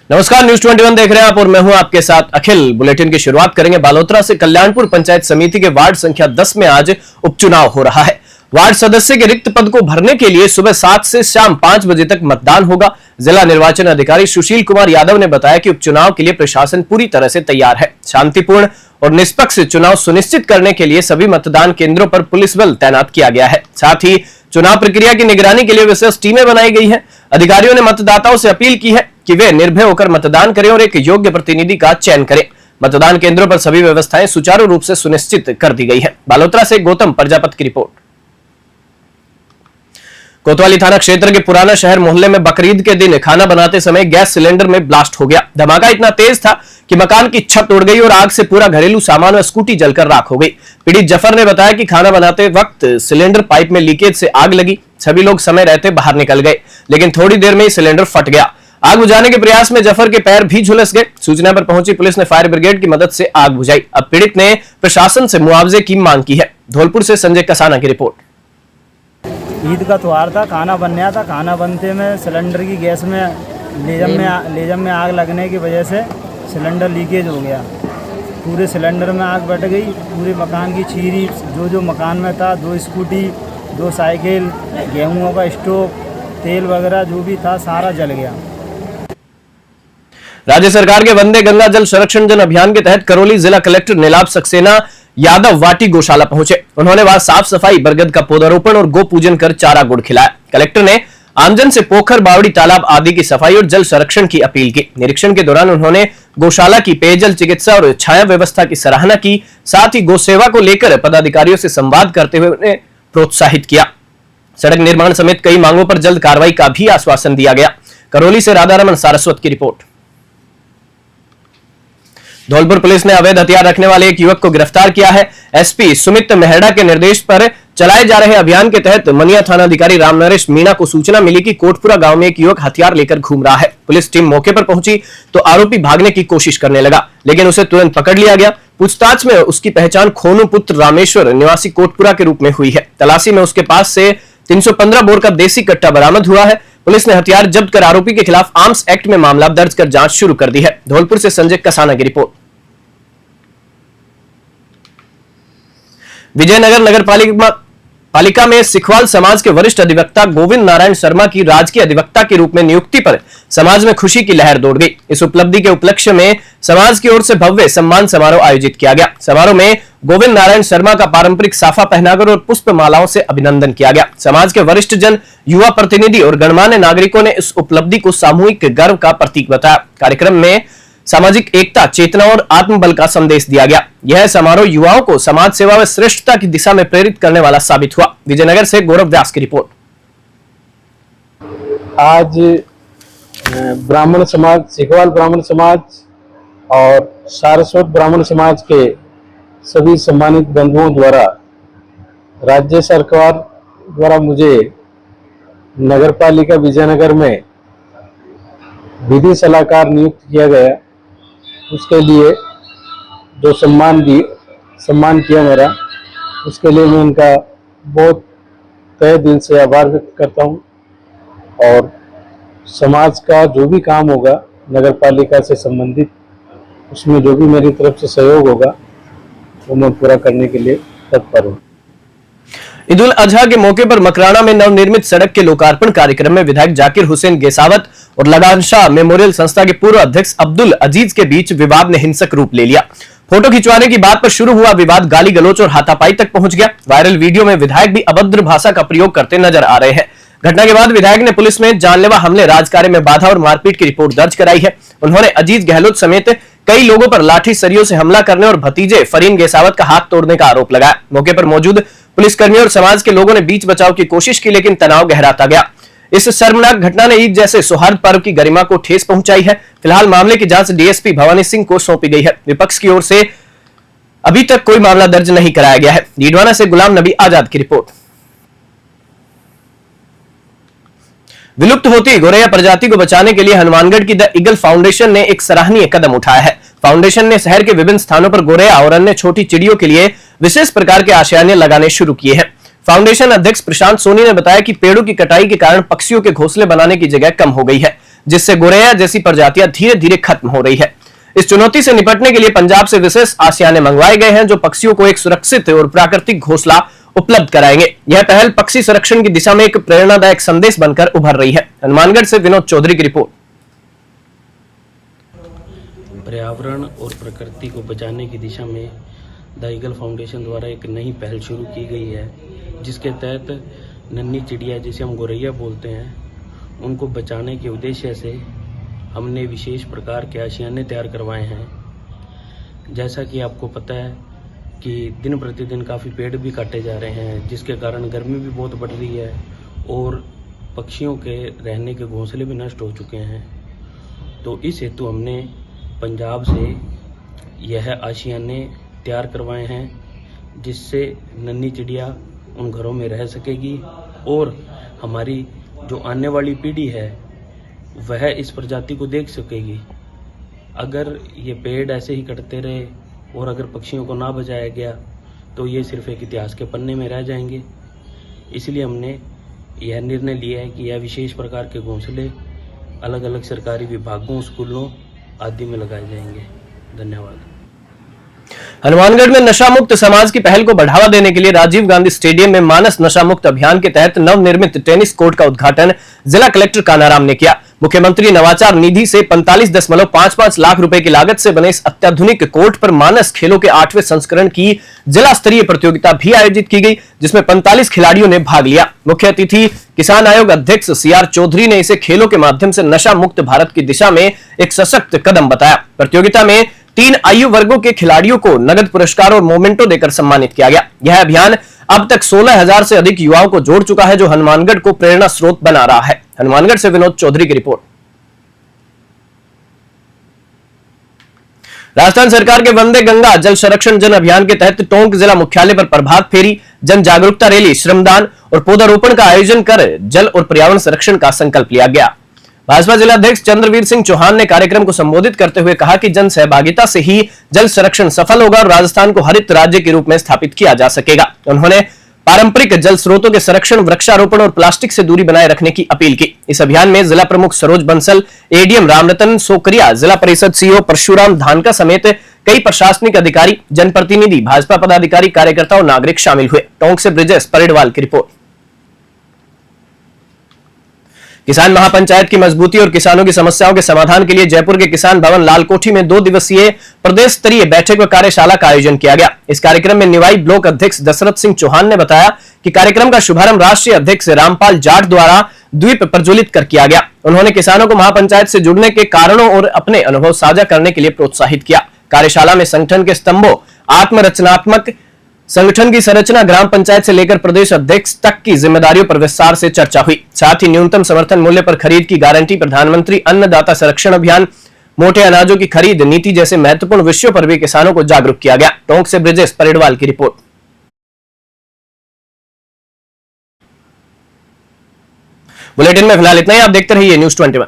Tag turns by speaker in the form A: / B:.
A: नमस्कार, न्यूज 21 देख रहे हैं आप और मैं हूं आपके साथ अखिल। बुलेटिन की शुरुआत करेंगे बालोतरा से। कल्याणपुर पंचायत समिति के वार्ड संख्या 10 में आज उपचुनाव हो रहा है। वार्ड सदस्य के रिक्त पद को भरने के लिए सुबह 7 से शाम 5 बजे तक मतदान होगा। जिला निर्वाचन अधिकारी सुशील कुमार यादव ने बताया कि उपचुनाव के लिए प्रशासन पूरी तरह से तैयार है। शांतिपूर्ण और निष्पक्ष चुनाव सुनिश्चित करने के लिए सभी मतदान केंद्रों पर पुलिस बल तैनात किया गया है। साथ ही चुनाव प्रक्रिया की निगरानी के लिए विशेष टीमें बनाई गई हैं। अधिकारियों ने मतदाताओं से अपील की है कि वे निर्भय होकर मतदान करें और एक योग्य प्रतिनिधि का चयन करें। मतदान केंद्रों पर सभी व्यवस्थाएं सुचारू रूप से सुनिश्चित कर दी गई है। बालोतरा से गौतम प्रजापति की रिपोर्ट। कोतवाली थाना क्षेत्र के पुराना शहर मोहल्ले में बकरीद के दिन खाना बनाते समय गैस सिलेंडर में ब्लास्ट हो गया। धमाका इतना तेज था कि मकान की छत उड़ गई और आग से पूरा घरेलू सामान और स्कूटी जलकर राख हो गई। पीड़ित जफर ने बताया कि खाना बनाते वक्त सिलेंडर पाइप में लीकेज से आग लगी। सभी लोग समय रहते बाहर निकल गए, लेकिन थोड़ी देर में ही सिलेंडर फट गया। आग बुझाने के प्रयास में जफर के पैर भी झुलस गए। सूचना पर पहुंची पुलिस ने फायर ब्रिगेड की मदद से आग बुझाई। अब पीड़ित ने प्रशासन से मुआवजे की मांग की है। धौलपुर से संजय कसाना की रिपोर्ट।
B: ईद का त्योहार था, खाना बन रहा था। खाना बनते में सिलेंडर की गैस में लेजम में आग लगने की वजह से सिलेंडर लीकेज हो गया। पूरे सिलेंडर में आग बढ़ गई। पूरे मकान की चीरी जो मकान में था, 2 स्कूटी, 2 साइकिल, गेहूं का स्टोव, तेल वगैरह जो भी था सारा जल गया।
A: राज्य सरकार के वंदे गंगा जल संरक्षण जन अभियान के तहत करौली जिला कलेक्टर नीलाभ सक्सेना यादव वाटी गौशाला पहुंचे। उन्होंने वहां साफ सफाई, बरगद का पौधारोपण और गो पूजन कर चारा गुड़ खिलाया। कलेक्टर ने आमजन से पोखर, बावड़ी, तालाब आदि की सफाई और जल संरक्षण की अपील की। निरीक्षण के दौरान उन्होंने गौशाला की पेयजल, चिकित्सा और छाया व्यवस्था की सराहना की। साथ ही गौ सेवा को लेकर पदाधिकारियों से संवाद करते हुए उन्हें प्रोत्साहित किया। सड़क निर्माण समेत कई मांगों पर जल्द कार्रवाई का भी आश्वासन दिया गया। करौली से राधारमन सारस्वत की रिपोर्ट। धौलपुर पुलिस ने अवैध हथियार रखने वाले एक युवक को गिरफ्तार किया है। एसपी सुमित मेहरा के निर्देश पर चलाए जा रहे अभियान के तहत मनिया थानाधिकारी रामनरेश मीणा को सूचना मिली कि कोटपुरा गांव में एक युवक हथियार लेकर घूम रहा है। पुलिस टीम मौके पर पहुंची तो आरोपी भागने की कोशिश करने लगा, लेकिन उसे तुरंत पकड़ लिया गया। पूछताछ में उसकी पहचान खोनू पुत्र रामेश्वर निवासी कोटपुरा के रूप में हुई है। तलाशी में उसके पास से 315 बोर का देसी कट्टा बरामद हुआ है। पुलिस ने हथियार जब्त कर आरोपी के खिलाफ आर्म्स एक्ट में मामला दर्ज कर जांच शुरू कर दी है। धौलपुर से संजय कसाना की रिपोर्ट। विजयनगर नगर पालिका में सिखवाल समाज के वरिष्ठ अधिवक्ता गोविंद नारायण शर्मा की राजकीय अधिवक्ता के रूप में नियुक्ति पर समाज में खुशी की लहर दौड़ गई। इस उपलब्धि के उपलक्ष्य में समाज की ओर से भव्य सम्मान समारोह आयोजित किया गया। समारोह में गोविंद नारायण शर्मा का पारंपरिक साफा पहनाकर और पुष्प मालाओं से अभिनंदन किया गया। समाज के वरिष्ठ जन, युवा प्रतिनिधि और गणमान्य नागरिकों ने इस उपलब्धि को सामूहिक गर्व का प्रतीक बताया। कार्यक्रम में सामाजिक एकता, चेतना और आत्मबल का संदेश दिया गया। यह समारोह युवाओं को समाज सेवा व श्रेष्ठता की दिशा में प्रेरित करने वाला साबित हुआ। विजयनगर से गौरव व्यास की रिपोर्ट।
C: आज ब्राह्मण समाज, सिखवाल ब्राह्मण समाज और सारस्वत ब्राह्मण समाज के सभी सम्मानित बंधुओं द्वारा राज्य सरकार द्वारा मुझे नगरपालिका विजयनगर में विधि सलाहकार नियुक्त किया गया। उसके लिए जो सम्मान किया मेरा, उसके लिए मैं उनका बहुत तहे दिल से आभार व्यक्त करता हूँ। और समाज का जो भी काम होगा नगरपालिका से संबंधित, उसमें जो भी मेरी तरफ से सहयोग होगा वो मैं पूरा करने के लिए तत्पर हूँ।
A: ईद उल अजहा के मौके पर मकराना में नवनिर्मित सड़क के लोकार्पण कार्यक्रम में विधायक जाकिर हुसैन गेसावत और लगान शाह मेमोरियल संस्था के पूर्व अध्यक्ष अब्दुल अजीज के बीच विवाद ने हिंसक रूप ले लिया। फोटो खिंचवाने की बात पर शुरू हुआ विवाद गाली गलौच और हाथापाई तक पहुंच गया। वायरल वीडियो में विधायक भी अभद्र भाषा का प्रयोग करते नजर आ रहे हैं। घटना के बाद विधायक ने पुलिस में जानलेवा हमले, राजकार्य में बाधा और मारपीट की रिपोर्ट दर्ज कराई है। उन्होंने अजीज गहलोत समेत कई लोगों पर लाठी सरियों से हमला करने और भतीजे फरीन गेसावत का हाथ तोड़ने का आरोप लगाया। मौके पर मौजूद पुलिसकर्मियों और समाज के लोगों ने बीच बचाव की कोशिश की, लेकिन तनाव गहराता गया। इस शर्मनाक घटना ने ईद जैसे सौहार्द पर्व की गरिमा को ठेस पहुंचाई है। फिलहाल मामले की जांच डीएसपी भवानी सिंह को सौंपी गई है। विपक्ष की ओर से अभी तक कोई मामला दर्ज नहीं कराया गया है। डीडवाना से गुलाम नबी आजाद की रिपोर्ट। विलुप्त होती गोरैया प्रजाति को बचाने के लिए हनुमानगढ़ की द ईगल फाउंडेशन ने एक सराहनीय कदम उठाया है। फाउंडेशन ने शहर के विभिन्न स्थानों पर गोरैया और अन्य छोटी चिड़ियों के लिए विशेष प्रकार के आश्रय लगाने शुरू किए हैं। फाउंडेशन अध्यक्ष प्रशांत सोनी ने बताया कि पेड़ों की कटाई के कारण पक्षियों के घोंसले बनाने की जगह कम हो गई है। जिससे गोरैया जैसी प्रजातियां धीरे धीरे खत्म हो रही है। इस चुनौती से निपटने के लिए पंजाब से विशेष आशियाने मंगवाए गए हैं जो पक्षियों को एक सुरक्षित और प्राकृतिक घोंसला उपलब्ध कराएंगे। यह पहल पक्षी संरक्षण की दिशा में एक प्रेरणादायक संदेश बनकर उभर रही है। हनुमानगढ़ से विनोद चौधरी की रिपोर्ट।
D: पर्यावरण और प्रकृति को बचाने की दिशा में द ईगल फाउंडेशन द्वारा एक नई पहल शुरू की गई है, जिसके तहत नन्ही चिड़िया जिसे हम गोरैया बोलते हैं उनको बचाने के उद्देश्य से हमने विशेष प्रकार के आशियाने तैयार करवाए हैं। जैसा कि आपको पता है कि दिन प्रतिदिन काफ़ी पेड़ भी काटे जा रहे हैं, जिसके कारण गर्मी भी बहुत बढ़ रही है और पक्षियों के रहने के घोंसले भी नष्ट हो चुके हैं। तो इस हेतु हमने पंजाब से यह आशियाने तैयार करवाए हैं, जिससे नन्ही चिड़िया उन घरों में रह सकेगी और हमारी जो आने वाली पीढ़ी है वह इस प्रजाति को देख सकेगी। अगर ये पेड़ ऐसे ही कटते रहे और अगर पक्षियों को ना बचाया गया तो ये सिर्फ एक इतिहास के पन्ने में रह जाएंगे। इसलिए हमने यह निर्णय लिया है कि यह विशेष प्रकार के घोंसले अलग अलग सरकारी विभागों, स्कूलों आदि में लगाए जाएंगे। धन्यवाद।
A: हनुमानगढ़ में नशा मुक्त समाज की पहल को बढ़ावा देने के लिए राजीव गांधी स्टेडियम में मानस नशा मुक्त अभियान के तहत नवनिर्मित टेनिस कोर्ट का उद्घाटन जिला कलेक्टर कानाराम ने किया। मुख्यमंत्री नवाचार निधि से 45.55 लाख रुपए की लागत से बने इस अत्याधुनिक कोर्ट पर मानस खेलों के 8वें संस्करण की जिला स्तरीय प्रतियोगिता भी आयोजित की गई, जिसमें 45 खिलाड़ियों ने भाग लिया। मुख्य अतिथि किसान आयोग अध्यक्ष CR चौधरी ने इसे खेलों के माध्यम से नशा मुक्त भारत की दिशा में एक सशक्त कदम बताया। प्रतियोगिता में 3 आयु वर्गों के खिलाड़ियों को नगद पुरस्कार और मोमेंटो देकर सम्मानित किया गया। यह अभियान अब तक 16,000 से अधिक युवाओं को जोड़ चुका है, जो हनुमानगढ़ को प्रेरणा स्रोत बना रहा है। हनुमानगढ़ से विनोद चौधरी की रिपोर्ट। राजस्थान सरकार के वंदे गंगा जल संरक्षण जन अभियान के तहत टोंक जिला मुख्यालय पर प्रभात फेरी, जन जागरूकता रैली, श्रमदान और पौधारोपण का आयोजन कर जल और पर्यावरण संरक्षण का संकल्प लिया गया। भाजपा जिलाध्यक्ष चंद्रवीर सिंह चौहान ने कार्यक्रम को संबोधित करते हुए कहा कि जन सहभागिता से ही जल संरक्षण सफल होगा और राजस्थान को हरित राज्य के रूप में स्थापित किया जा सकेगा। उन्होंने पारंपरिक जल स्रोतों के संरक्षण, वृक्षारोपण और प्लास्टिक से दूरी बनाए रखने की अपील की। इस अभियान में जिला प्रमुख सरोज बंसल, ADM रामरतन सोकरिया, जिला परिषद CEO परशुराम धानका समेत कई प्रशासनिक अधिकारी, जनप्रतिनिधि, भाजपा पदाधिकारी, कार्यकर्ता और नागरिक शामिल हुए। टोंक से ब्रिजेश परिडवाल की रिपोर्ट। किसान महापंचायत की मजबूती और किसानों की समस्याओं के समाधान के लिए जयपुर के किसान भवन लालकोठी में 2 दिवसीय प्रदेश स्तरीय बैठक व कार्यशाला का आयोजन किया गया। इस कार्यक्रम में निवाई ब्लॉक अध्यक्ष दशरथ सिंह चौहान ने बताया कि कार्यक्रम का शुभारंभ राष्ट्रीय अध्यक्ष रामपाल जाट द्वारा द्वीप प्रज्वलित कर किया गया। उन्होंने किसानों को महापंचायत से जुड़ने के कारणों और अपने अनुभव साझा करने के लिए प्रोत्साहित किया। कार्यशाला में संगठन के स्तंभों, आत्मरचनात्मक संगठन की संरचना, ग्राम पंचायत से लेकर प्रदेश अध्यक्ष तक की जिम्मेदारियों पर विस्तार से चर्चा हुई। साथ ही न्यूनतम समर्थन मूल्य पर खरीद की गारंटी, प्रधानमंत्री अन्नदाता संरक्षण अभियान, मोटे अनाजों की खरीद नीति जैसे महत्वपूर्ण विषयों पर भी किसानों को जागरूक किया गया। टोंक से ब्रिजेश परिडवाल की रिपोर्ट। बुलेटिन में फिलहाल इतना ही। आप देखते रहिए News 21।